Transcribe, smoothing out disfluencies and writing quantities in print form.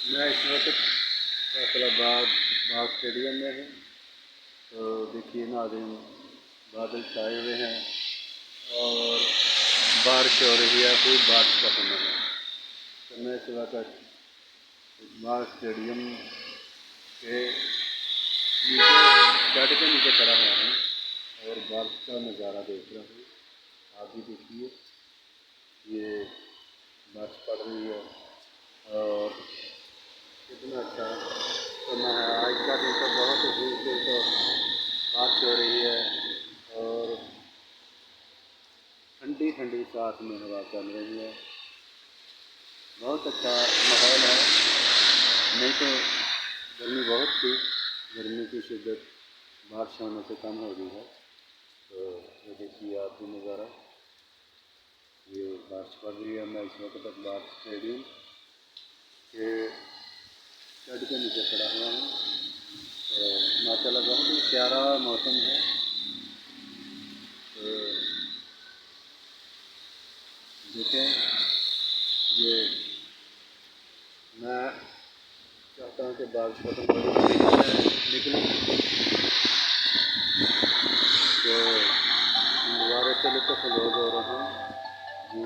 मैं इस वक्त फैसलाबाद बाग स्टेडियम में हूँ। तो देखिए नाज़रीन, बादल छाए हुए हैं और बारिश हो रही है, खूब बारिश का समय है। तो मैं इस वक्त बाग स्टेडियम के नीचे छत के नीचे खड़ा हुआ हूँ और बारिश का नज़ारा देख रहा हूँ। आप भी देखिए, ये बारिश पड़ रही है और कितना अच्छा समय है। आज का दिन तो बहुत ही दिन तो बारिश हो रही है और ठंडी ठंडी साथ में हवा चल रही है। बहुत अच्छा माहौल है। नहीं तो गर्मी बहुत थी, गर्मी की शिद्दत बारिश होने से कम हो गई है। तो ये देखिए आप भी नज़ारा, ये बारिश पड़ रही है। मैं इस वक्त तक बाग स्टेडियम के छत के नीचे खड़ा हुआ हूँ। तो माशाल्लाह बहुत ही प्यारा मौसम है। तो देखें, ये मैं चाहता हूँ कि बारिश खत्म हो जाए, मैं निकलूँ तो दोबारा से लुत्फ़ अंदोज़ हो रहा हूँ जी।